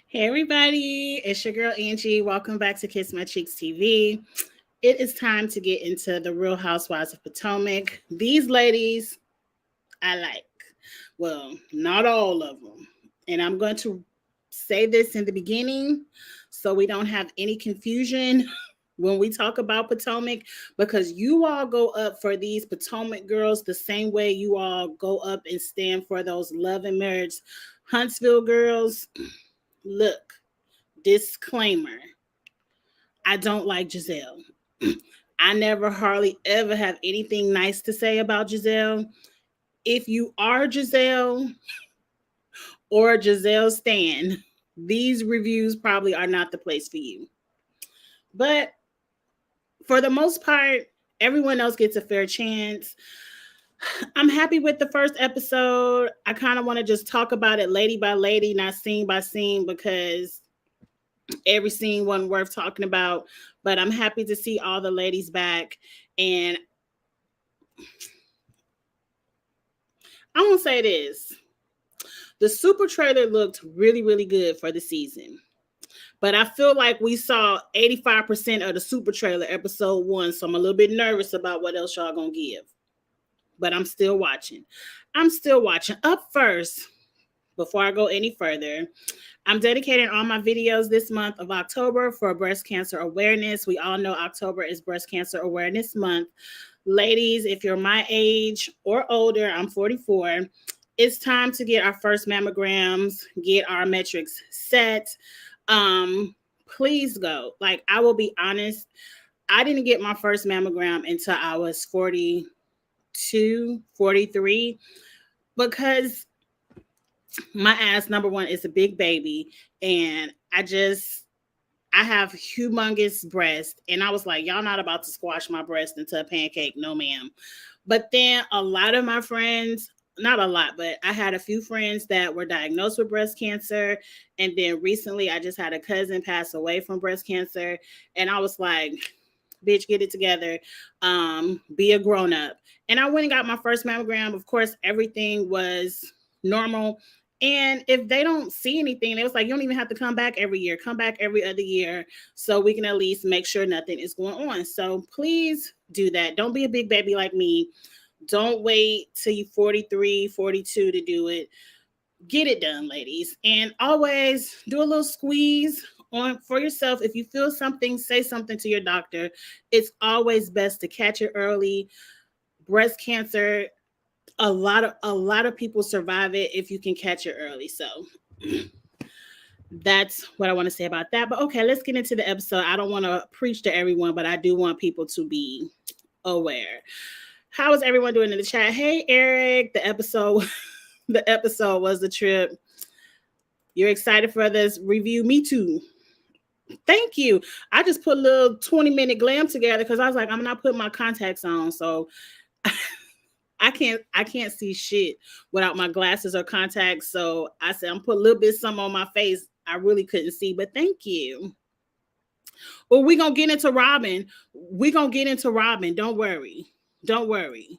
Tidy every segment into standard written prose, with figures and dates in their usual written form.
Hey everybody, it's your girl Angie. Welcome back to Kiss My Cheeks TV. It is time to get into the Real Housewives of Potomac. These ladies I like. Well, not all of them. And I'm going to say this in the beginning so we don't have any confusion when we talk about Potomac, because you all go up for these Potomac girls the same way you all go up and stand for those Love and Marriage Huntsville girls. Look, disclaimer, I don't like Giselle. I never hardly ever have anything nice to say about Giselle. If you are Giselle or Giselle Stan, these reviews probably are not the place for you. But for the most part, everyone else gets a fair chance. I'm happy with the first episode. I kind of want to just talk about it lady by lady, not scene by scene, because every scene wasn't worth talking about. But I'm happy to see all the ladies back. And I want to say this. The super trailer looked really, really good for the season. But I feel like we saw 85% of the super trailer episode 1. So I'm a little bit nervous about what else y'all going to give. But I'm still watching. Up first, before I go any further, I'm dedicating all my videos this month of October for breast cancer awareness. We all know October is Breast Cancer Awareness Month. Ladies, if you're my age or older, I'm 44, it's time to get our first mammograms, get our metrics set. Please go. Like, I will be honest, I didn't get my first mammogram until I was 42, 43, because my ass, number one, is a big baby, and I have humongous breasts, and I was like, y'all not about to squash my breast into a pancake, no ma'am. But then a lot of my friends, not a lot, but I had a few friends that were diagnosed with breast cancer, and then recently I just had a cousin pass away from breast cancer, and I was like, bitch, get it together, be a grown up. And I went and got my first mammogram. Of course, everything was normal. And if they don't see anything, it was like, you don't even have to come back every year. Come back every other year so we can at least make sure nothing is going on. So please do that. Don't be a big baby like me. Don't wait till you're 43, 42 to do it. Get it done, ladies. And always do a little squeeze on for yourself. If you feel something, say something to your doctor. It's always best to catch it early. Breast cancer, a lot of people survive it if you can catch it early. So that's what I want to say about that. But okay, let's get into the episode. I don't want to preach to everyone, but I do want people to be aware. How is everyone doing in the chat? Hey Eric, the episode the episode was the trip. You're excited for this review? Me too. Thank you. I just put a little 20-minute glam together because I was like, I'm not putting my contacts on, so I can't see shit without my glasses or contacts. So I said I'm put a little bit some on my face. I really couldn't see, but thank you. Well, we're gonna get into Robin. We're gonna get into Robin. Don't worry. Don't worry.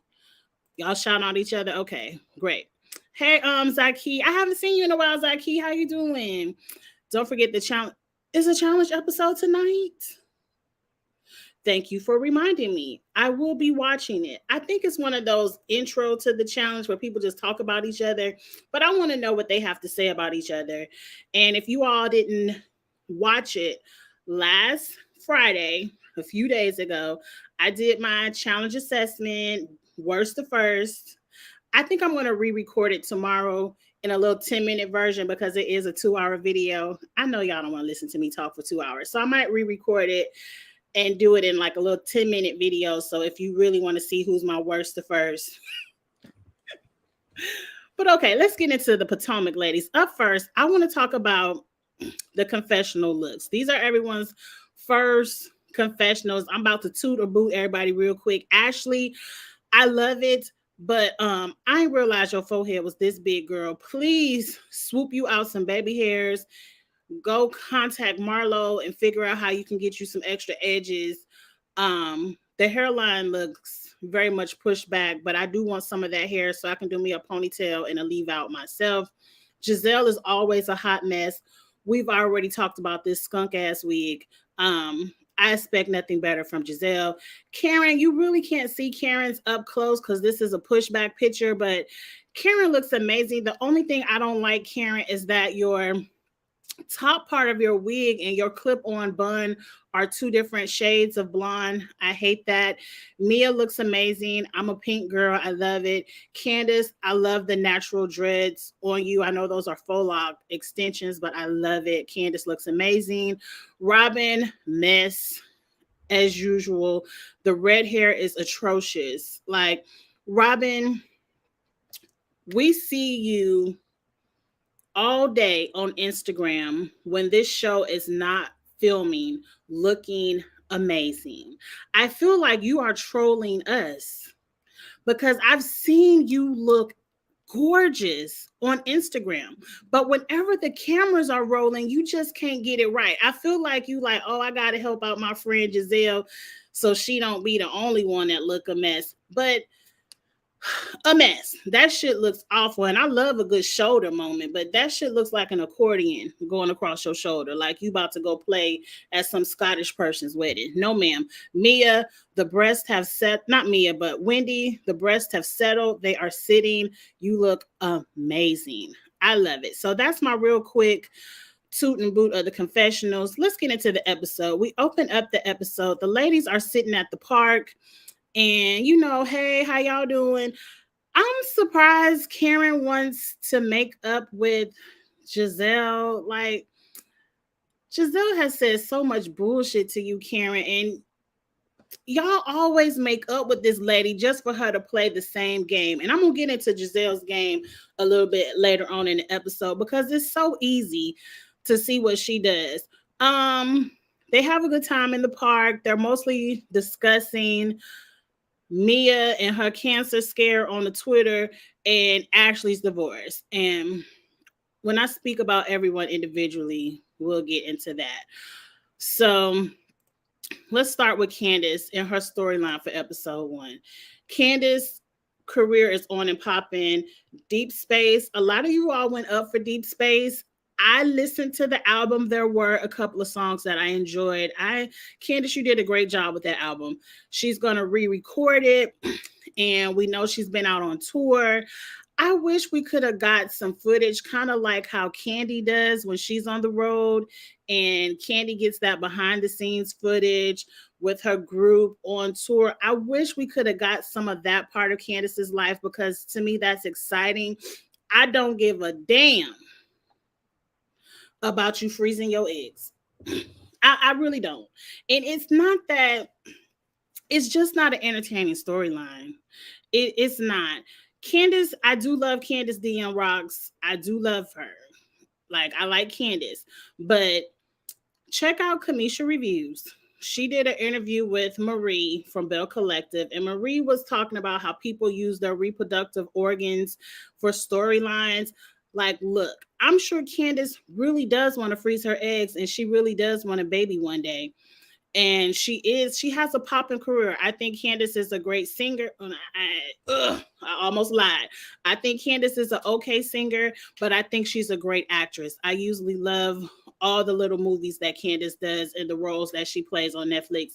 Y'all shout out each other. Okay, great. Hey, Zaki. I haven't seen you in a while, Zaki. How you doing? Don't forget the challenge. Is a challenge episode tonight? Thank you for reminding me. I will be watching it. I think it's one of those intro to the challenge where people just talk about each other, but I want to know what they have to say about each other. And if you all didn't watch it last Friday, a few days ago, I did my challenge assessment, worst to first. I think I'm going to re-record it tomorrow in a little 10-minute version because it is a 2-hour video. I know y'all don't want to listen to me talk for 2 hours, so I might re-record it and do it in like a little 10-minute video. So if you really want to see who's my worst to first. But okay, let's get into the Potomac ladies. Up first, I want to talk about the confessional looks. These are everyone's first confessionals. I'm about to toot or boot everybody real quick. Ashley, I love it, but I didn't realize your forehead was this big, girl. Please swoop you out some baby hairs. Go contact Marlo and figure out how you can get you some extra edges. The hairline looks very much pushed back, but I do want some of that hair so I can do me a ponytail and a leave out myself. Giselle is always a hot mess. We've already talked about this skunk ass wig. I expect nothing better from Giselle. Karen, you really can't see Karen's up close because this is a pushback picture, but Karen looks amazing. The only thing I don't like, Karen, is that your top part of your wig and your clip-on bun are two different shades of blonde. I hate that. Mia looks amazing. I'm a pink girl. I love it. Candace, I love the natural dreads on you. I know those are faux lock extensions, but I love it. Candace looks amazing. Robin, mess as usual. The red hair is atrocious. Like, Robin, we see you all day on Instagram when this show is not filming, looking amazing. I feel like you are trolling us because I've seen you look gorgeous on Instagram, but whenever the cameras are rolling, you just can't get it right. I feel like you like, oh, I got to help out my friend Giselle so she don't be the only one that look a mess. But a mess. That shit looks awful. And I love a good shoulder moment, but that shit looks like an accordion going across your shoulder, like you about to go play at some Scottish person's wedding. No, ma'am. Mia, the breasts have set, not Mia, but Wendy, the breasts have settled. They are sitting. You look amazing. I love it. So that's my real quick toot and boot of the confessionals. Let's get into the episode. We open up the episode. The ladies are sitting at the park. And, hey, how y'all doing? I'm surprised Karen wants to make up with Giselle. Like, Giselle has said so much bullshit to you, Karen, and y'all always make up with this lady just for her to play the same game. And I'm going to get into Giselle's game a little bit later on in the episode because it's so easy to see what she does. They have a good time in the park. They're mostly discussing Mia and her cancer scare on the Twitter and Ashley's divorce. And when I speak about everyone individually, we'll get into that. So let's start with Candace and her storyline for episode 1. Candace's career is on and popping. Deep Space. A lot of you all went up for Deep Space. I listened to the album. There were a couple of songs that I enjoyed. Candace, you did a great job with that album. She's going to re-record it, and we know she's been out on tour. I wish we could have got some footage, kind of like how Candy does when she's on the road, and Candy gets that behind-the-scenes footage with her group on tour. I wish we could have got some of that part of Candace's life because to me, that's exciting. I don't give a damn about you freezing your eggs. I really don't. And it's not that, it's just not an entertaining storyline. It's not. Candace, I do love Candace DM Rocks. I do love her. Like, I like Candace. But check out Kamisha Reviews. She did an interview with Marie from Bell Collective, and Marie was talking about how people use their reproductive organs for storylines. Like, look, I'm sure Candace really does want to freeze her eggs, and she really does want a baby one day. And she has a popping career. I think Candace is a great singer. I almost lied. I think Candace is an okay singer, but I think she's a great actress. I usually love all the little movies that Candace does and the roles that she plays on Netflix.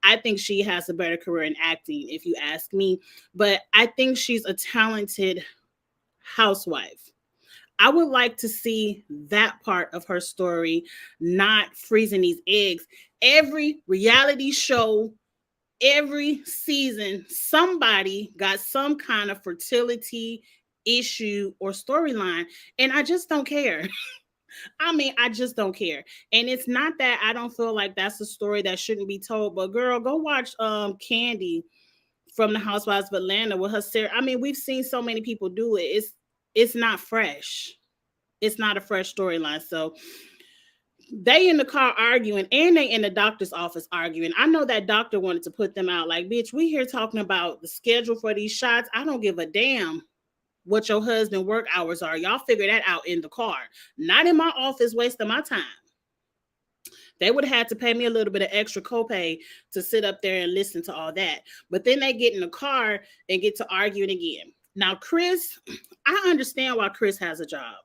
I think she has a better career in acting, if you ask me. But I think she's a talented housewife. I would like to see that part of her story, not freezing these eggs. Every reality show, every season, somebody got some kind of fertility issue or storyline, and I just don't care. I just don't care. And it's not that I don't feel like that's a story that shouldn't be told, but girl, go watch Candy from the Housewives of Atlanta with her Sarah. We've seen so many people do it. It's not fresh. It's not a fresh storyline. So they in the car arguing, and they in the doctor's office arguing. I know that doctor wanted to put them out. Like, bitch, we here talking about the schedule for these shots. I don't give a damn what your husband work hours are. Y'all figure that out in the car. Not in my office wasting my time. They would have had to pay me a little bit of extra copay to sit up there and listen to all that. But then they get in the car and get to arguing again. Now, Chris, I understand why Chris has a job.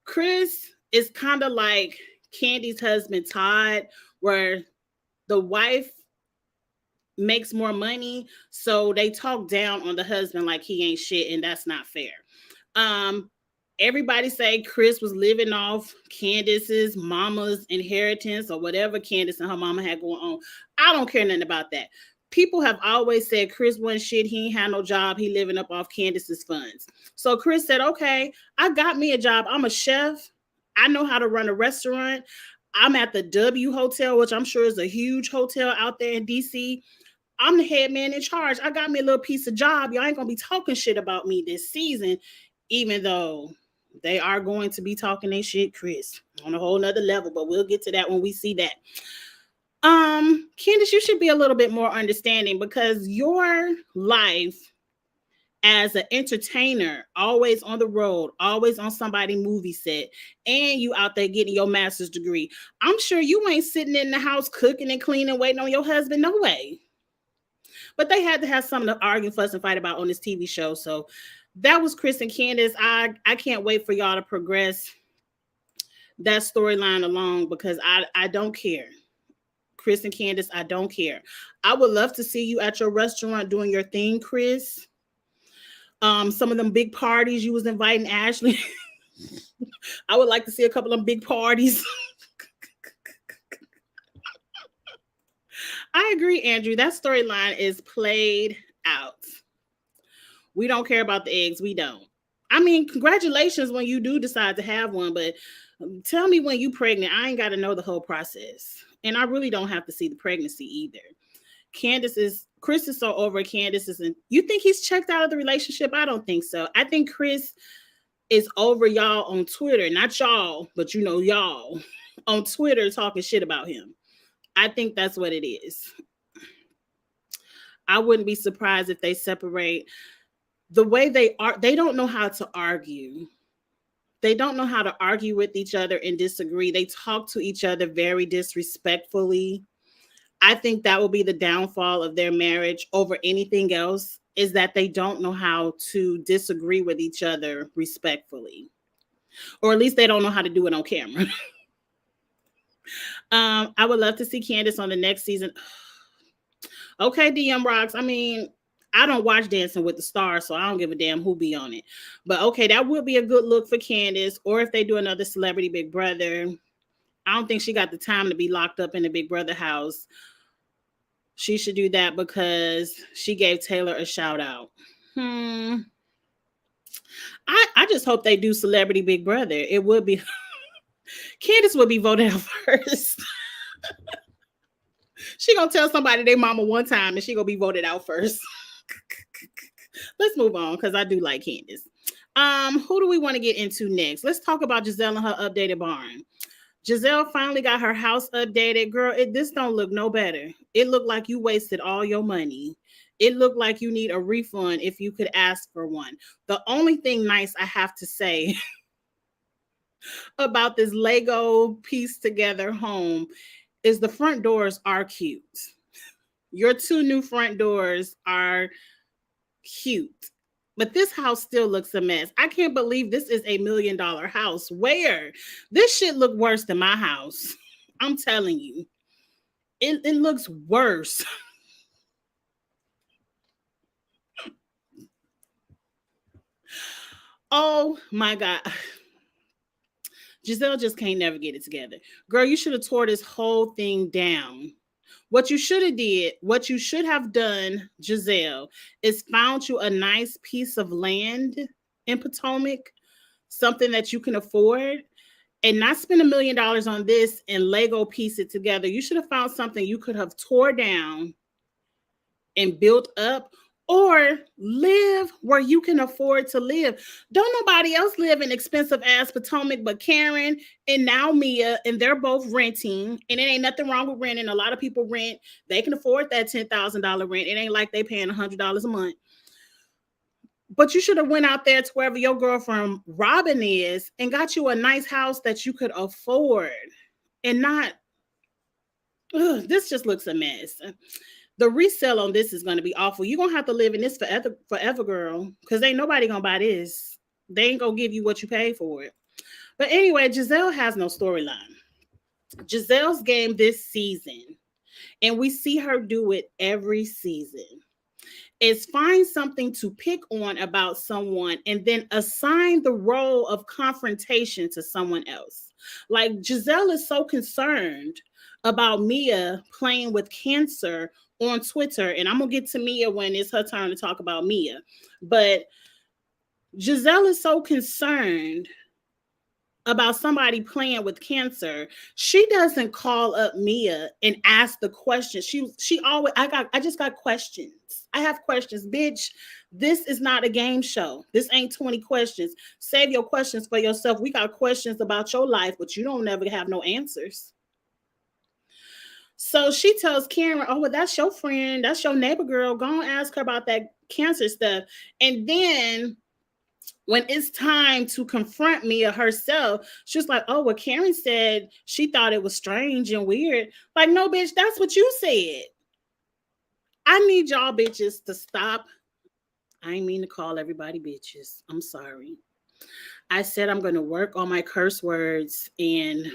Chris It's kind of like Candy's husband, Todd, where the wife makes more money, so they talk down on the husband like he ain't shit, and that's not fair. Um, Everybody say Chris was living off Candace's mama's inheritance or whatever Candace and her mama had going on. I don't care nothing about that. People have always said Chris wasn't shit. He ain't had no job. He living up off Candace's funds. So Chris said, okay, I got me a job. I'm a chef. I know how to run a restaurant. I'm at the W Hotel, which I'm sure is a huge hotel out there in DC. I'm the head man in charge. I got me a little piece of job. Y'all ain't gonna be talking shit about me this season, even though they are going to be talking their shit, Chris, on a whole nother level. But we'll get to that when we see that. Candace, you should be a little bit more understanding because your life as an entertainer, always on the road, always on somebody's movie set, and you out there getting your master's degree. I'm sure you ain't sitting in the house cooking and cleaning, waiting on your husband. No way. But they had to have something to argue, fuss, and fight about on this TV show. So that was Chris and Candace. I can't wait for y'all to progress that storyline along because I don't care. Chris and Candace, I don't care. I would love to see you at your restaurant doing your thing, Chris. Some of them big parties you was inviting Ashley. I would like to see a couple of them big parties. I agree, Andrew. That storyline is played out. We don't care about the eggs. We don't. I mean, congratulations when you do decide to have one, but tell me when you pregnant. I ain't got to know the whole process. And I really don't have to see the pregnancy either. Chris is so over Candace isn't. You think he's checked out of the relationship? I don't think so. I think Chris is over y'all on Twitter. Not y'all, but you know y'all on Twitter talking shit about him. I think that's what it is. I wouldn't be surprised if they separate. The way they are, they don't know how to argue. They don't know how to argue with each other and disagree. They talk to each other very disrespectfully. I think that will be the downfall of their marriage over anything else, is that they don't know how to disagree with each other respectfully. Or at least they don't know how to do it on camera. I would love to see Candace on the next season. Okay, DM Rocks. I mean, I don't watch Dancing with the Stars, so I don't give a damn who be on it. But okay, that would be a good look for Candace. Or if they do another Celebrity Big Brother. I don't think she got the time to be locked up in the Big Brother house. She should do that because she gave Taylor a shout out. I just hope they do Celebrity Big Brother. It would be Candace would be voted out first. She gonna tell somebody their mama one time and she gonna be voted out first. Let's move on because I do like Candace. Who do we want to get into next? Let's talk about Giselle and her updated barn. Giselle finally got her house updated. Girl, this don't look no better. It looked like you wasted all your money. It looked like you need a refund if you could ask for one. The only thing nice I have to say about this Lego piece together home is the front doors are cute. Your 2 new front doors are cute. But this house still looks a mess. I can't believe this is $1 million house. Where? This shit look worse than my house. I'm telling you. It looks worse. Oh my God. Giselle just can't never get it together. Girl, you should have tore this whole thing down. What you should have done, Giselle, is found you a nice piece of land in Potomac, something that you can afford, and not spend $1 million on this and Lego piece it together. You should have found something you could have tore down and built up, or live where you can afford to live. Don't nobody else live in expensive ass Potomac but Karen and now Mia, and they're both renting, and it ain't nothing wrong with renting. A lot of people rent. They can afford that $10,000 rent. It ain't like they paying $100 a month. But you should have went out there to wherever your girlfriend Robin is and got you a nice house that you could afford and not, this just looks a mess. The resale on this is going to be awful. You're going to have to live in this forever, girl, because ain't nobody going to buy this. They ain't going to give you what you pay for it. But anyway, Giselle has no storyline. Giselle's game this season, and we see her do it every season, is find something to pick on about someone and then assign the role of confrontation to someone else. Like Giselle is so concerned about Mia playing with cancer on Twitter, and I'm gonna get to Mia when it's her turn to talk about Mia. But Giselle is so concerned about somebody playing with cancer, she doesn't call up Mia and ask the question. She always I just got questions. I have questions, bitch. This is not a game show. This ain't 20 questions. Save your questions for yourself. We got questions about your life, but you don't never have no answers. So she tells Karen, "Oh, well, that's your friend. That's your neighbor girl. Go and ask her about that cancer stuff." And then when it's time to confront Mia herself, she's like, "Oh, well, Karen said she thought it was strange and weird." Like, no, bitch, that's what you said. I need y'all bitches to stop. I ain't mean to call everybody bitches. I'm sorry. I said I'm going to work on my curse words, and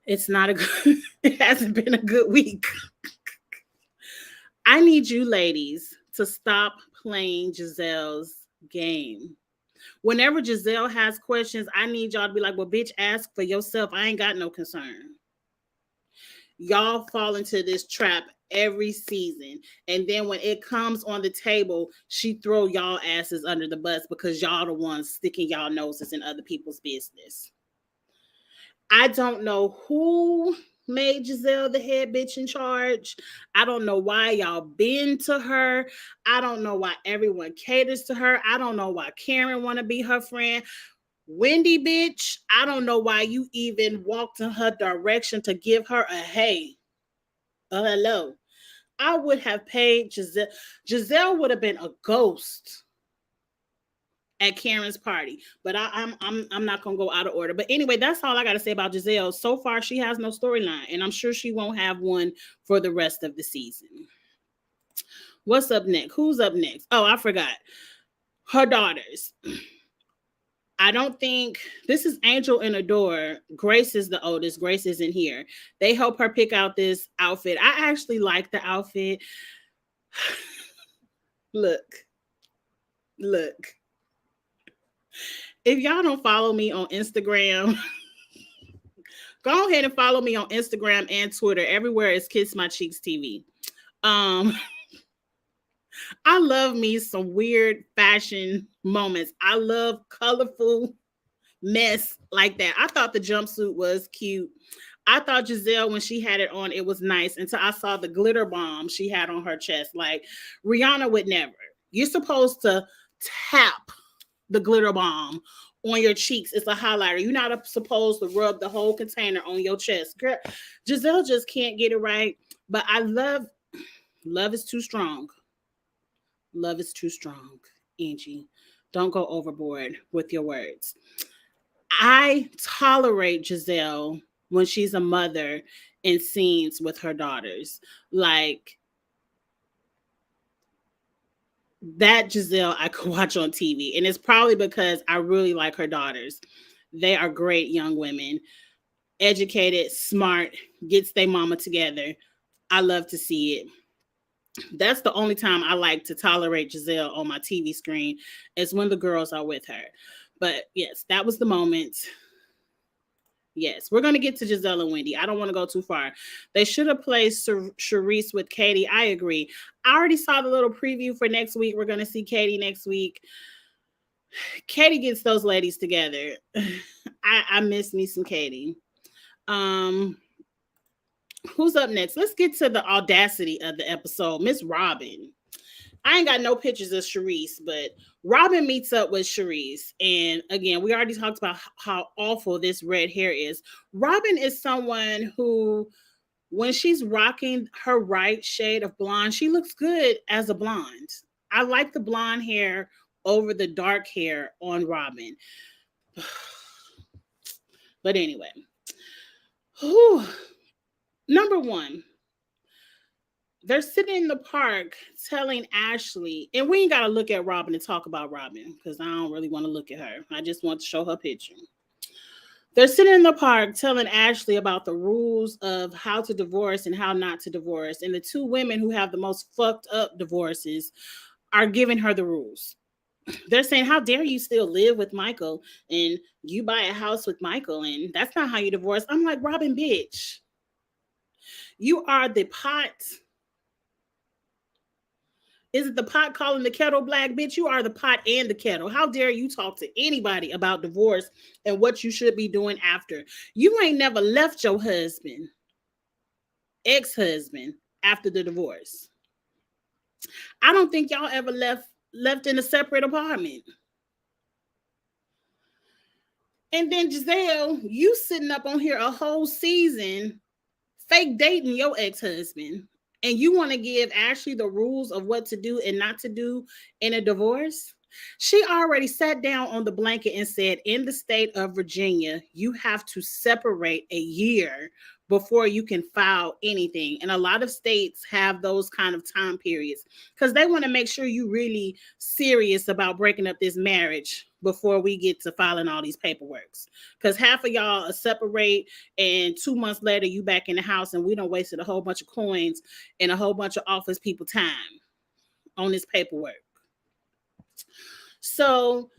it's not a good, it hasn't been a good week. I need you ladies to stop playing Giselle's game. Whenever Giselle has questions, I need y'all to be like, "Well, bitch, ask for yourself. I ain't got no concern." Y'all fall into this trap every season. And then when it comes on the table, she throw y'all asses under the bus because y'all the ones sticking y'all noses in other people's business. I don't know who made Giselle the head bitch in charge. I don't know why y'all bend to her. I don't know why everyone caters to her. I don't know why Karen want to be her friend. Wendy, bitch, I don't know why you even walked in her direction to give her a hey, a hello. I would have paid Giselle. Giselle would have been a ghost at Karen's party, but I'm not gonna go out of order. But anyway, that's all I gotta say about Giselle. So far, she has no storyline, and I'm sure she won't have one for the rest of the season. What's up next? Who's up next? Oh, I forgot. Her daughters. I don't think this is Angel and Adore. Grace is the oldest. Grace isn't here. They help her pick out this outfit. I actually like the outfit. Look, look. If y'all don't follow me on Instagram, go ahead and follow me on Instagram and Twitter. Everywhere is Kiss My Cheeks TV. I love me some weird fashion moments. I love colorful mess like that. I thought the jumpsuit was cute. I thought Giselle, when she had it on, it was nice until I saw the glitter bomb she had on her chest. Like, Rihanna would never. You're supposed to tap the glitter bomb on your cheeks. It's a highlighter. You're not supposed to rub the whole container on your chest. Girl, Giselle just can't get it right. But I love is too strong. Love is too strong, Angie. Don't go overboard with your words. I tolerate Giselle when she's a mother in scenes with her daughters. Like, that Giselle I could watch on TV. And it's probably because I really like her daughters. They are great young women, educated, smart, gets their mama together. I love to see it. That's the only time I like to tolerate Giselle on my TV screen, is when the girls are with her. But yes, that was the moment. Yes, we're going to get to Giselle and Wendy. I don't want to go too far. They should have placed Charisse with Katie. I agree. I already saw the little preview for next week. We're going to see Katie next week. Katie gets those ladies together. I miss me some Katie. Who's up next? Let's get to the audacity of the episode. Miss Robin. I ain't got no pictures of Charisse, but Robin meets up with Charisse. And again, we already talked about how awful this red hair is. Robin is someone who, when she's rocking her right shade of blonde, she looks good as a blonde. I like the blonde hair over the dark hair on Robin. But anyway, number one, They're sitting in the park telling Ashley, and we ain't got to look at Robin to talk about Robin because I don't really want to look at her. I just want to show her picture. They're sitting in the park telling Ashley about the rules of how to divorce and how not to divorce. And the two women who have the most fucked up divorces are giving her the rules. They're saying, how dare you still live with Michael and you buy a house with Michael and that's not how you divorce. I'm like, Robin, bitch, you are the pot. Is it the pot calling the kettle black, bitch? You are the pot and the kettle. How dare you talk to anybody about divorce and what you should be doing after? You ain't never left your husband, ex-husband, after the divorce. I don't think y'all ever left in a separate apartment. And then Giselle, you sitting up on here a whole season fake dating your ex-husband, and you want to give Ashley the rules of what to do and not to do in a divorce? She already sat down on the blanket and said, in the state of Virginia, you have to separate a year before you can file anything. And a lot of states have those kind of time periods because they want to make sure you really serious about breaking up this marriage before we get to filing all these paperworks. Because half of y'all separate and 2 months later you back in the house and we done wasted a whole bunch of coins and a whole bunch of office people time on this paperwork. So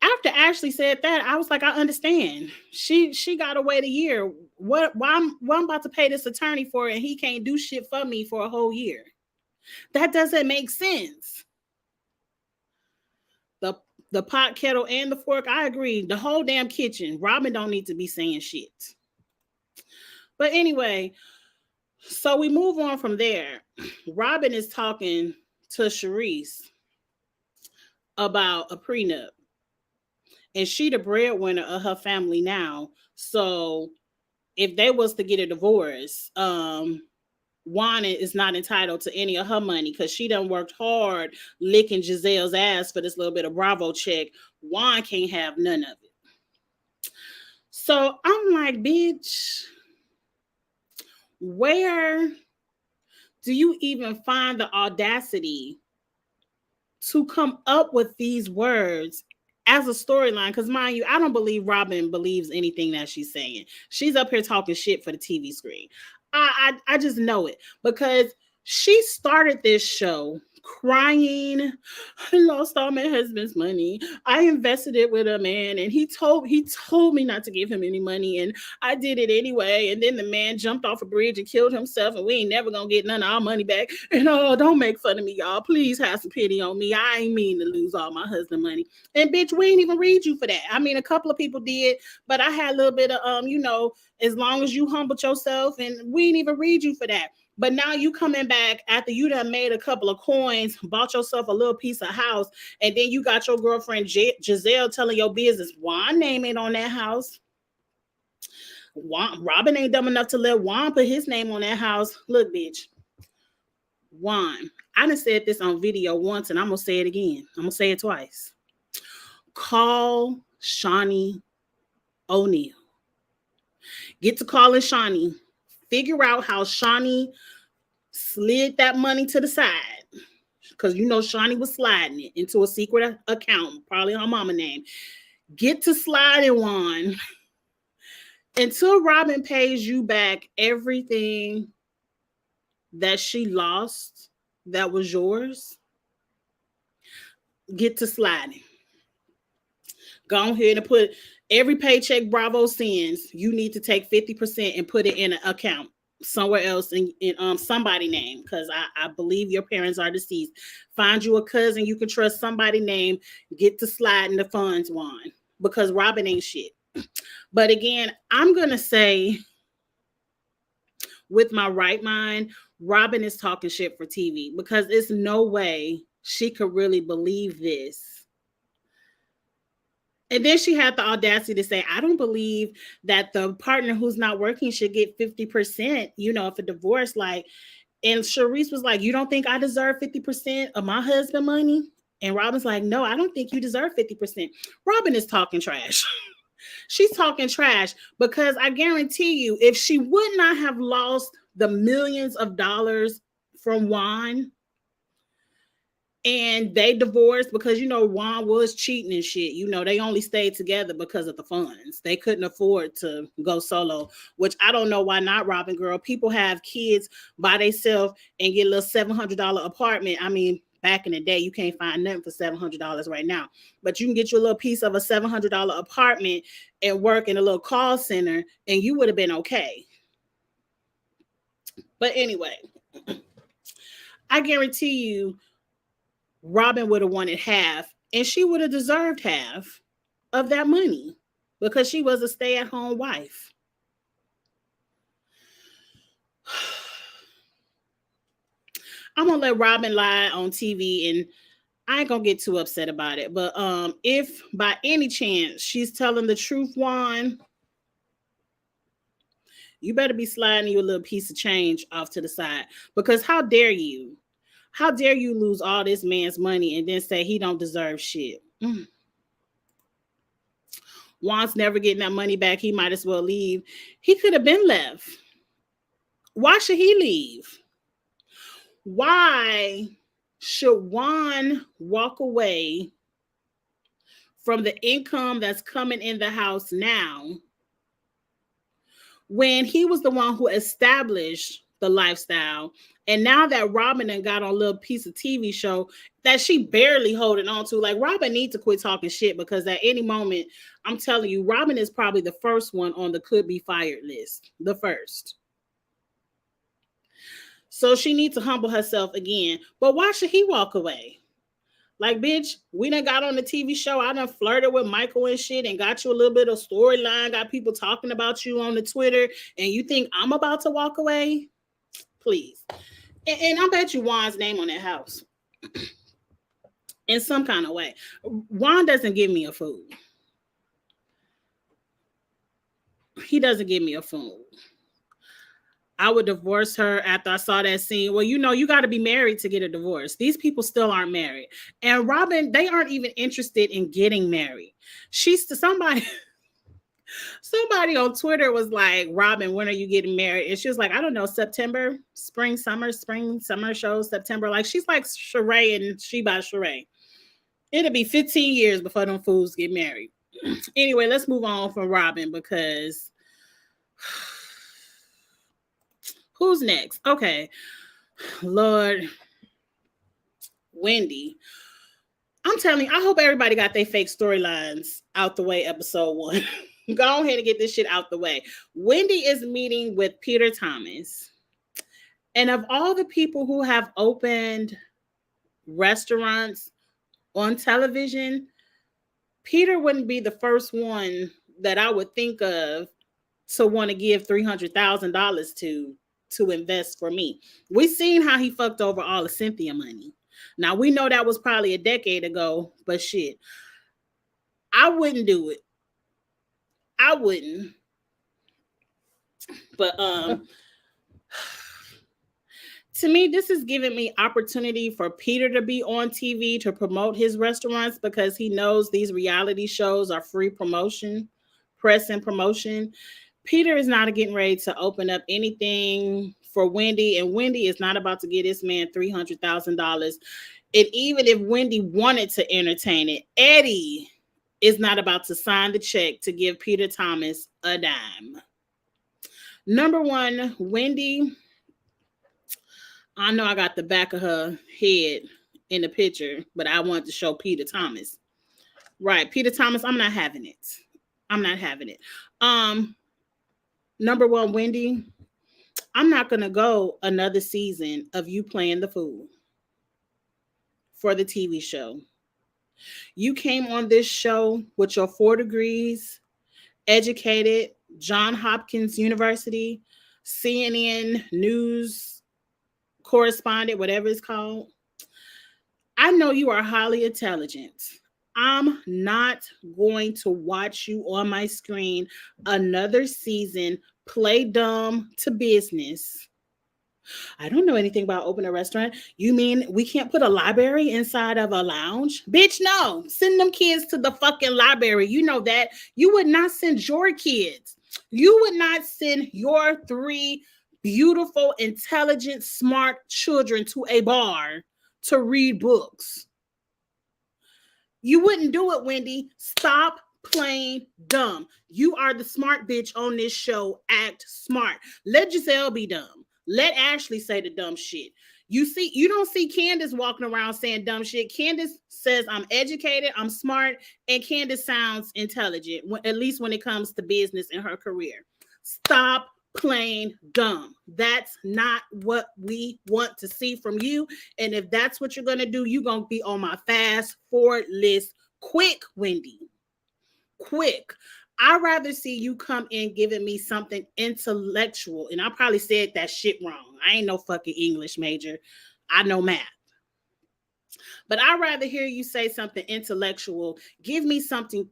after Ashley said that, I was like, I understand. She got to wait a year. Why I'm about to pay this attorney for it and he can't do shit for me for a whole year? That doesn't make sense. The pot, kettle, and the fork, I agree. The whole damn kitchen. Robin don't need to be saying shit. But anyway, so we move on from there. Robin is talking to Sharice about a prenup. And she the breadwinner of her family now. So if they was to get a divorce, Juana is not entitled to any of her money because she done worked hard licking Giselle's ass for this little bit of Bravo check. Juan can't have none of it. So I'm like, bitch, where do you even find the audacity to come up with these words as a storyline? Because mind you, I don't believe Robin believes anything that she's saying. She's up here talking shit for the TV screen. I just know it because she started this show crying. I lost all my husband's money. I invested it with a man and he told me not to give him any money and I did it anyway. And then the man jumped off a bridge and killed himself and we ain't never gonna get none of our money back. And don't make fun of me, y'all. Please have some pity on me. I ain't mean to lose all my husband money. And bitch, we ain't even read you for that. I mean, a couple of people did, but I had a little bit of as long as you humbled yourself, and we ain't even read you for that. But now you coming back after you done made a couple of coins, bought yourself a little piece of house, and then you got your girlfriend Giselle telling your business. Juan name ain't on that house. Robin ain't dumb enough to let Juan put his name on that house. Look, bitch. Juan, I done said this on video once, and I'm going to say it again. I'm going to say it twice. Call Shawnee O'Neal. Get to calling Shawnee. Figure out how Shawnee slid that money to the side. Because Shawnee was sliding it into a secret account, probably her mama name. Get to sliding one until Robin pays you back everything that she lost that was yours. Get to sliding. Go ahead and put every paycheck Bravo sends, you need to take 50% and put it in an account somewhere else in somebody name, because I believe your parents are deceased. Find you a cousin you can trust, somebody name, get to sliding the funds one, because Robin ain't shit. But again, I'm going to say with my right mind, Robin is talking shit for TV because there's no way she could really believe this. And then she had the audacity to say, I don't believe that the partner who's not working should get 50%, if a divorce, and Sharice was like, you don't think I deserve 50% of my husband money? And Robin's like, no, I don't think you deserve 50%. Robin is talking trash. She's talking trash because I guarantee you, if she would not have lost the millions of dollars from Juan. And they divorced because, Juan was cheating and shit. They only stayed together because of the funds. They couldn't afford to go solo, which I don't know why not, Robin girl. People have kids by themselves and get a little $700 apartment. I mean, back in the day, you can't find nothing for $700 right now. But you can get you a little piece of a $700 apartment and work in a little call center, and you would have been okay. But anyway, I guarantee you, Robin would have wanted half, and she would have deserved half of that money because she was a stay-at-home wife. I'm gonna let Robin lie on TV, and I ain't gonna get too upset about it. But if by any chance she's telling the truth, Juan, you better be sliding you a little piece of change off to the side, because how dare you? How dare you lose all this man's money and then say he don't deserve shit? Juan's never getting that money back. He might as well leave. He could have been left. Why should he leave? Why should Juan walk away from the income that's coming in the house now when he was the one who established the lifestyle? And now that Robin done got on a little piece of TV show that she barely holding on to, like, Robin needs to quit talking shit, because at any moment, I'm telling you, Robin is probably the first one on the could be fired list. The first. So she needs to humble herself again. But why should he walk away? Like, bitch, we done got on the TV show. I done flirted with Michael and shit and got you a little bit of storyline, got people talking about you on the Twitter, and you think I'm about to walk away? Please. And I bet you Juan's name on that house in some kind of way. Juan doesn't give me a fool. He doesn't give me a fool. I would divorce her after I saw that scene. Well, you got to be married to get a divorce. These people still aren't married. And Robin, they aren't even interested in getting married. Somebody on Twitter was like, Robin, when are you getting married? And she was like, I don't know, September, spring, summer shows, September. Like, she's like Sheree and she by Sheree. It'll be 15 years before them fools get married. Anyway, let's move on from Robin, because who's next? Okay. Lord. Wendy. I'm telling you, I hope everybody got their fake storylines out the way, episode 1. Go ahead and get this shit out the way. Wendy is meeting with Peter Thomas. And of all the people who have opened restaurants on television, Peter wouldn't be the first one that I would think of to want to give $300,000 to invest for me. We've seen how he fucked over all of Cynthia money. Now, we know that was probably a decade ago, but shit, I wouldn't do it. I wouldn't. But to me, this is giving me opportunity for Peter to be on TV to promote his restaurants, because he knows these reality shows are free promotion, press and promotion. Peter is not getting ready to open up anything for Wendy, and Wendy is not about to give this man $300,000. And even if Wendy wanted to entertain it, Eddie is not about to sign the check to give Peter Thomas a dime. Number one, Wendy, I know I got the back of her head in the picture, but I want to show Peter Thomas. Right, Peter Thomas, I'm not having it. I'm not having it. Number one, Wendy, I'm not going to go another season of you playing the fool for the TV show. You came on this show with your 4 degrees, educated, Johns Hopkins University, CNN news correspondent, whatever it's called. I know you are highly intelligent. I'm not going to watch you on my screen another season play dumb to business. I don't know anything about opening a restaurant. You mean we can't put a library inside of a lounge? Bitch, no. Send them kids to the fucking library. You know that. You would not send your kids. You would not send your 3 beautiful, intelligent, smart children to a bar to read books. You wouldn't do it, Wendy. Stop playing dumb. You are the smart bitch on this show. Act smart. Let Giselle be dumb. Let Ashley say the dumb shit. You don't see Candace walking around saying dumb shit. Candace says, I'm educated, I'm smart, and Candace sounds intelligent, at least when it comes to business in her career. Stop playing dumb. That's not what we want to see from you. And if that's what you're going to do, you're going to be on my fast forward list. Quick, Wendy. Quick. I'd rather see you come in giving me something intellectual. And I probably said that shit wrong. I ain't no fucking English major. I know math. But I'd rather hear you say something intellectual. Give me something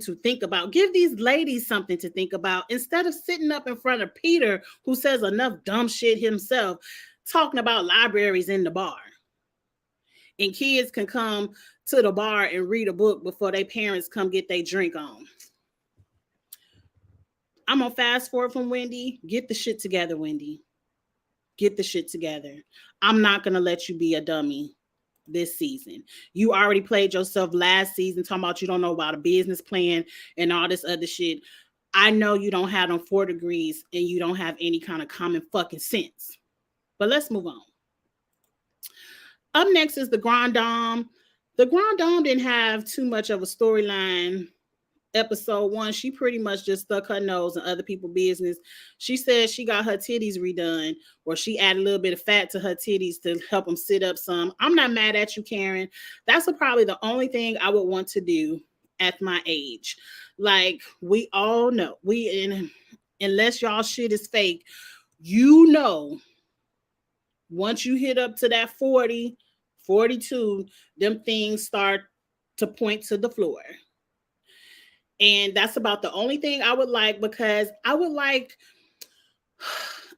to think about. Give these ladies something to think about instead of sitting up in front of Peter, who says enough dumb shit himself, talking about libraries in the bar. And kids can come to the bar and read a book before their parents come get their drink on. I'm going to fast forward from Wendy. Get the shit together, Wendy. Get the shit together. I'm not going to let you be a dummy this season. You already played yourself last season talking about you don't know about a business plan and all this other shit. I know you don't have them 4 degrees and you don't have any kind of common fucking sense. But let's move on. Up next is the Grand Dame. The Grand Dame didn't have too much of a storyline. Episode 1, she pretty much just stuck her nose in other people's business. She said she got her titties redone, or she added a little bit of fat to her titties to help them sit up some. I'm not mad at you, Karen. That's probably the only thing I would want to do at my age. Like, we all know, unless y'all shit is fake, you know, once you hit up to that 40, 42, them things start to point to the floor. And that's about the only thing I would like, because I would like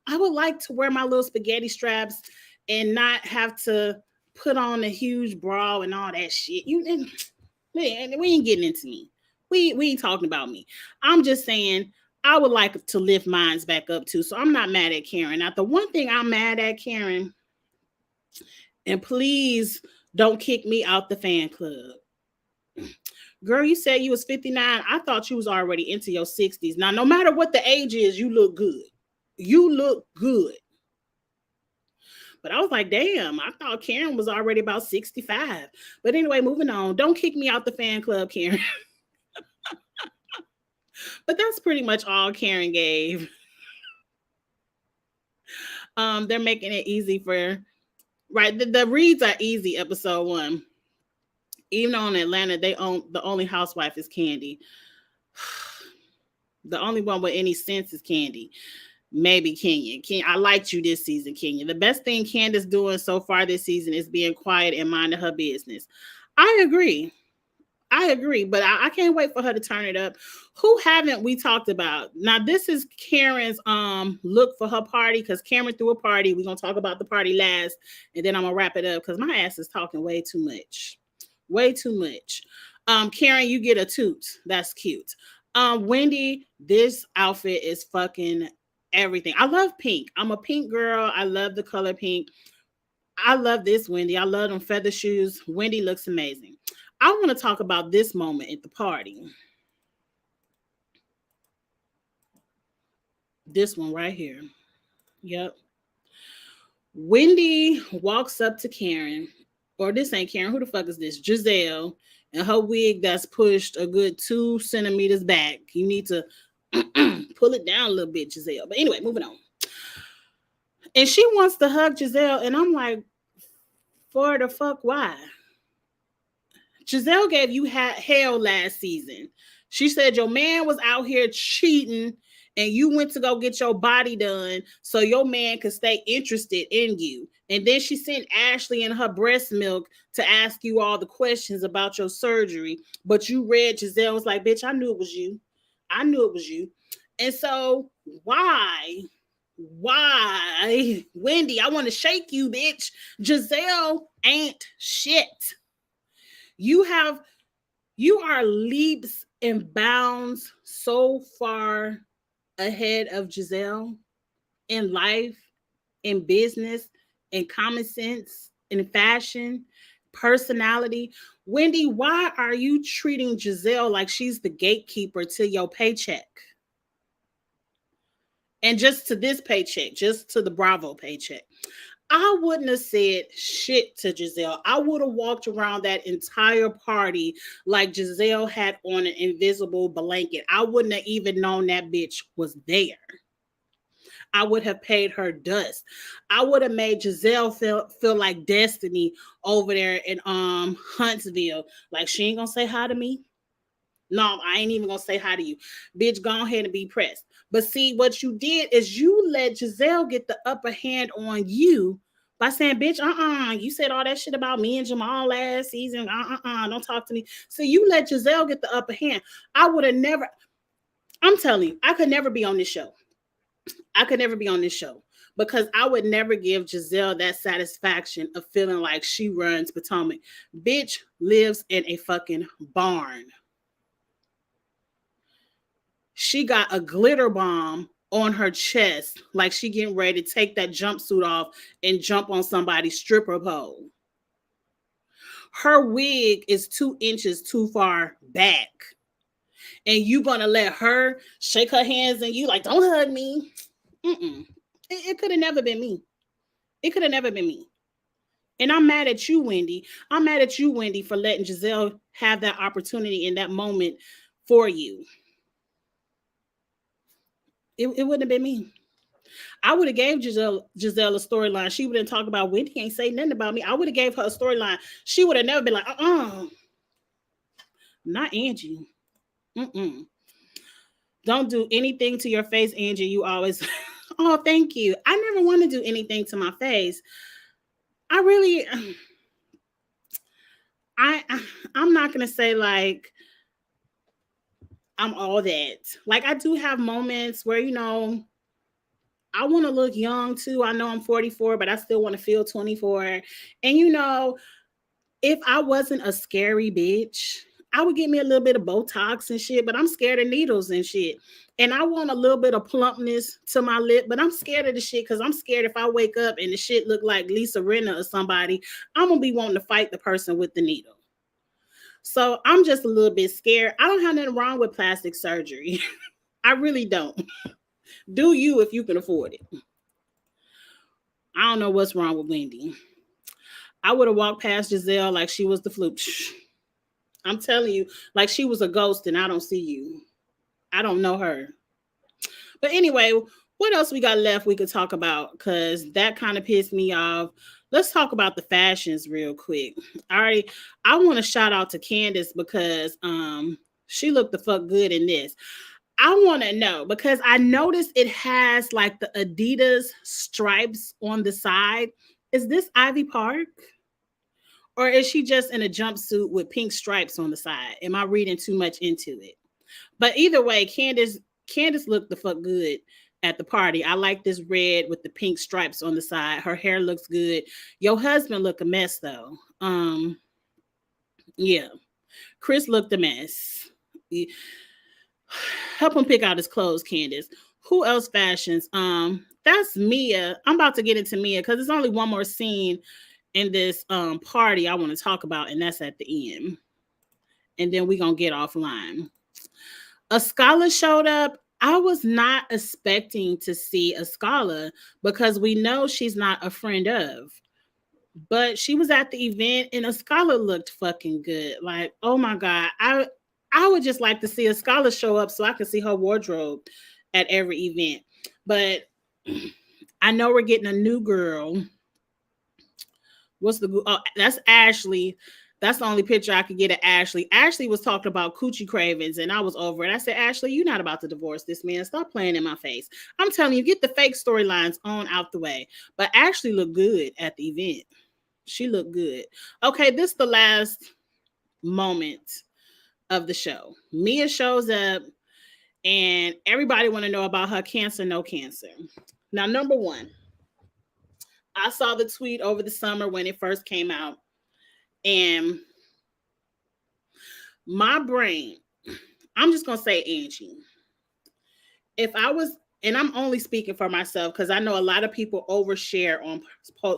to wear my little spaghetti straps and not have to put on a huge bra and all that shit. Man, we ain't getting into me. We ain't talking about me. I'm just saying I would like to lift mines back up too. So I'm not mad at Karen. Now, the one thing I'm mad at, Karen, and please don't kick me out the fan club. Girl, you said you was 59. I thought you was already into your 60s. Now, no matter what the age is, you look good. You look good. But I was like, damn, I thought Karen was already about 65. But anyway, moving on. Don't kick me out the fan club, Karen. But that's pretty much all Karen gave. They're making it easy for, right? The reads are easy, episode 1. Even on Atlanta, they own the only housewife is Candy. The only one with any sense is Candy. Maybe Kenya. I liked you this season, Kenya. The best thing Candace doing so far this season is being quiet and minding her business. I agree, but I can't wait for her to turn it up. Who haven't we talked about? Now, this is Karen's look for her party, because Karen threw a party. We're going to talk about the party last, and then I'm going to wrap it up because my ass is talking way too much. Way too much. Karen, you get a toot. That's cute. Wendy, this outfit is fucking everything. I love pink. I'm a pink girl. I love the color pink. I love this, Wendy. I love them feather shoes. Wendy looks amazing. I want to talk about this moment at the party. This one right here. Yep. Wendy walks up to Karen, or this ain't Karen. Who the fuck is this? Giselle, and her wig that's pushed a good 2 centimeters back. You need to pull it down a little bit, Giselle. But anyway, moving on. And she wants to hug Giselle, and I'm like, for the fuck, why? Giselle gave you hell last season. She said your man was out here cheating and you went to go get your body done so your man could stay interested in you. And then she sent Ashley and her breast milk to ask you all the questions about your surgery. But you read Giselle was like, bitch, I knew it was you. I knew it was you. And so why, Wendy, I want to shake you, bitch. Giselle ain't shit. You are leaps and bounds so far ahead of Giselle. in life, in business, in common sense, in fashion, personality. Wendy, why are you treating Giselle like she's the gatekeeper to your paycheck? And just to this paycheck, just to the Bravo paycheck. I wouldn't have said shit to Giselle. I would have walked around that entire party like Giselle had on an invisible blanket. I wouldn't have even known that bitch was there. I would have paid her dust. I would have made Giselle feel like Destiny over there in Huntsville. Like she ain't gonna say hi to me. No, I ain't even gonna say hi to you. Bitch, go ahead and be pressed. But see, what you did is you let Giselle get the upper hand on you by saying, bitch, you said all that shit about me and Jamal last season. Don't talk to me. So you let Giselle get the upper hand. I would have never, I'm telling you, I could never be on this show. I could never be on this show because I would never give Giselle that satisfaction of feeling like she runs Potomac. Bitch lives in a fucking barn. She got a glitter bomb on her chest like she getting ready to take that jumpsuit off and jump on somebody's stripper pole. Her wig is 2 inches too far back. And you gonna let her shake her hands and you like, don't hug me. It could have never been me. It could have never been me. And I'm mad at you, Wendy. I'm mad at you, Wendy, for letting Giselle have that opportunity in that moment for you. It wouldn't have been me. I would have gave Giselle a storyline. She wouldn't talk about Wendy ain't say nothing about me. I would have gave her a storyline. She would have never been like, not Angie. Don't do anything to your face, Angie. You always, oh, thank you. I never want to do anything to my face. I really, I'm not gonna say like I'm all that. Like I do have moments where I want to look young too. I know I'm 44, but I still want to feel 24. And if I wasn't a scary bitch, I would get me a little bit of Botox and shit, but I'm scared of needles and shit. And I want a little bit of plumpness to my lip, but I'm scared of the shit because I'm scared if I wake up and the shit look like Lisa Rinna or somebody, I'm going to be wanting to fight the person with the needle. So I'm just a little bit scared. I don't have nothing wrong with plastic surgery. I really don't. Do you if you can afford it. I don't know what's wrong with Wendy. I would have walked past Giselle like she was the flu. I'm telling you, like she was a ghost and I don't see you. I don't know her. But anyway, what else we got left we could talk about? Because that kind of pissed me off. Let's talk about the fashions real quick. I want to shout out to Candace because she looked the fuck good in this. I want to know because I noticed it has like the Adidas stripes on the side. Is this Ivy Park? Or is she just in a jumpsuit with pink stripes on the side? Am I reading too much into it? But either way, Candace looked the fuck good at the party. I like this red with the pink stripes on the side. Her hair looks good. Your husband looked a mess though. Yeah. Chris looked a mess. Help him pick out his clothes, Candace. Who else fashions? That's Mia. I'm about to get into Mia because there's only one more scene in this party I want to talk about, and that's at the end. And then we're gonna get offline. Ascala showed up. I was not expecting to see Ascala because we know she's not a friend of. But she was at the event and Ascala looked fucking good. Like, oh my God. I would just like to see Ascala show up so I can see her wardrobe at every event. But I know we're getting a new girl. That's Ashley. That's the only picture I could get of Ashley. Ashley was talking about coochie cravings, and I was over it. I said, Ashley, you're not about to divorce this man. Stop playing in my face. I'm telling you, get the fake storylines on out the way. But Ashley looked good at the event. She looked good. Okay, this is the last moment of the show. Mia shows up, and everybody want to know about her cancer, no cancer. Now, number one, I saw the tweet over the summer when it first came out. And my brain, I'm just going to say Angie. If I was and I'm only speaking for myself because I know a lot of people overshare on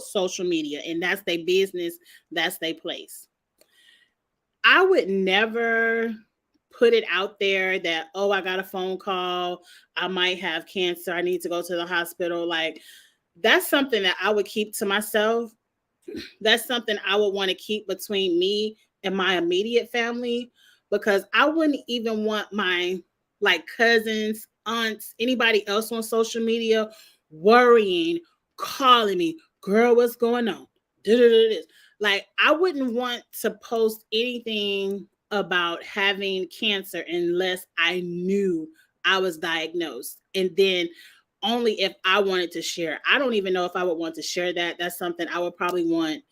social media, and that's their business, that's their place. I would never put it out there that, oh, I got a phone call, I might have cancer, I need to go to the hospital. Like, that's something that I would keep to myself. That's something I would want to keep between me and my immediate family, because I wouldn't even want my like cousins, aunts, anybody else on social media worrying, calling me, girl, what's going on? Like, I wouldn't want to post anything about having cancer unless I knew I was diagnosed. And then only if I wanted to share. I don't even know if I would want to share that. That's something I would probably want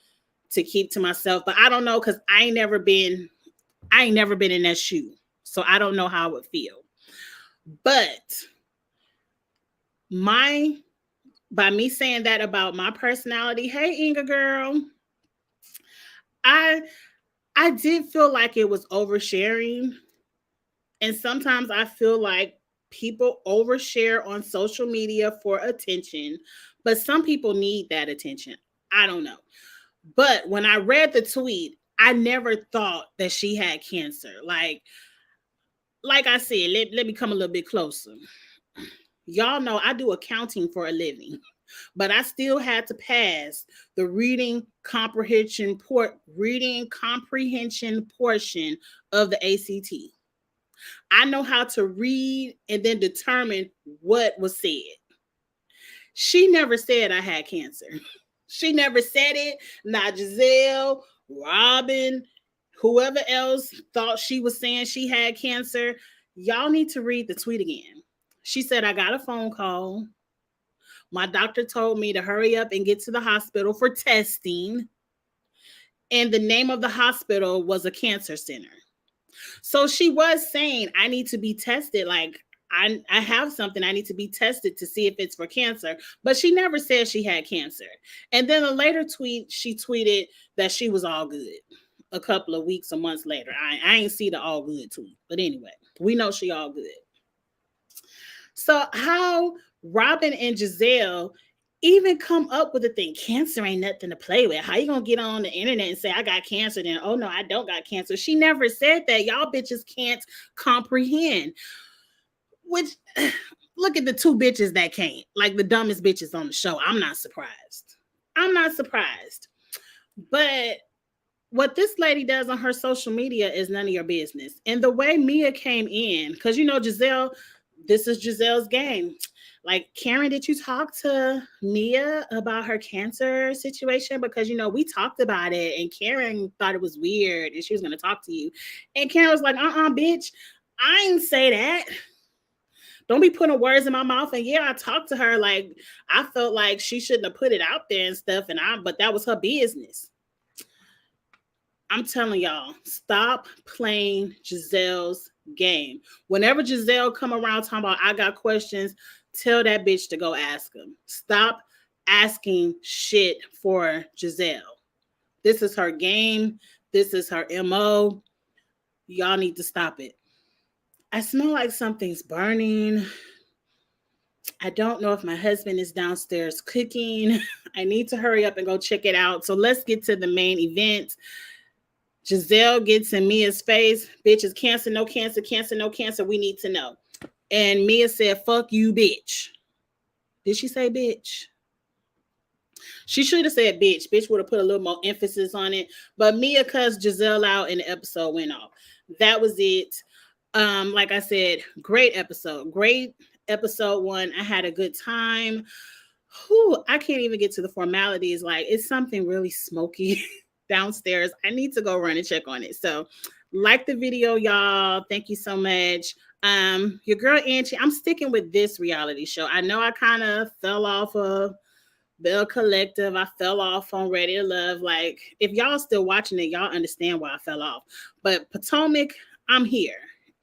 to keep to myself. But I don't know, because I ain't never been in that shoe. So I don't know how it would feel. But my by me saying that about my personality, hey Inga girl, I I did feel like it was oversharing. And sometimes I feel like people overshare on social media for attention, but some people need that attention. I don't know. But when I read the tweet, I never thought that she had cancer. Like I said, let me come a little bit closer. Y'all know I do accounting for a living, but I still had to pass the reading comprehension portion of the ACT. I know how to read and then determine what was said. She never said I had cancer. She never said it. Not Giselle, Robin, whoever else thought she was saying she had cancer. Y'all need to read the tweet again. She said, I got a phone call. My doctor told me to hurry up and get to the hospital for testing. And the name of the hospital was a cancer center. So she was saying, I need to be tested. Like, I have something, I need to be tested to see if it's for cancer. But she never said she had cancer. And then a later tweet, she tweeted that she was all good a couple of weeks or months later. I ain't see the all good tweet. But anyway, we know she all good. So how Robin and Giselle even come up with the thing, cancer ain't nothing to play with. How you gonna get on the internet and say I got cancer, then oh no, I don't got cancer? She never said that. Y'all bitches can't comprehend. Which, look at the two bitches that can't, like the dumbest bitches on the show. I'm not surprised. I'm not surprised. But what this lady does on her social media is none of your business. And the way Mia came in, because you know Giselle, this is Giselle's game. Like, Karen, did you talk to Mia about her cancer situation? Because, you know, we talked about it and Karen thought it was weird and she was going to talk to you. And Karen was like, bitch, I ain't say that. Don't be putting words in my mouth. And yeah, I talked to her. Like, I felt like she shouldn't have put it out there and stuff. But that was her business. I'm telling y'all, stop playing Giselle's game. Whenever Giselle come around talking about I got questions, tell that bitch to go ask them. Stop asking shit for Giselle. This is her game. This is her MO. Y'all need to stop it. I smell like something's burning. I don't know if my husband is downstairs cooking. I need to hurry up and go check it out. So let's get to the main event. Giselle gets in Mia's face. Bitch, is cancer, no cancer, cancer, no cancer. We need to know. And Mia said, fuck you, bitch. Did she say bitch? She should have said bitch. Bitch would have put a little more emphasis on it. But Mia cussed Giselle out and the episode went off. That was it. Like I said, great episode. Great episode 1. I had a good time. Whew, I can't even get to the formalities. Like, it's something really smoky downstairs. I need to go run and check on it. So like the video, y'all. Thank you so much. Your girl Angie, I'm sticking with this reality show. I know I kind of fell off of Bell Collective. I fell off on Ready to Love. Like, if y'all still watching it, y'all understand why I fell off. But Potomac, I'm here.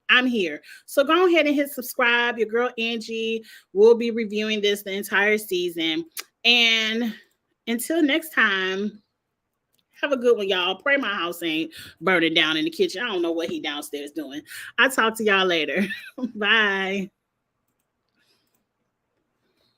I'm here. So go ahead and hit subscribe. Your girl Angie will be reviewing this the entire season. And until next time, have a good one, y'all. Pray my house ain't burning down in the kitchen. I don't know what he downstairs doing. I'll talk to y'all later. Bye.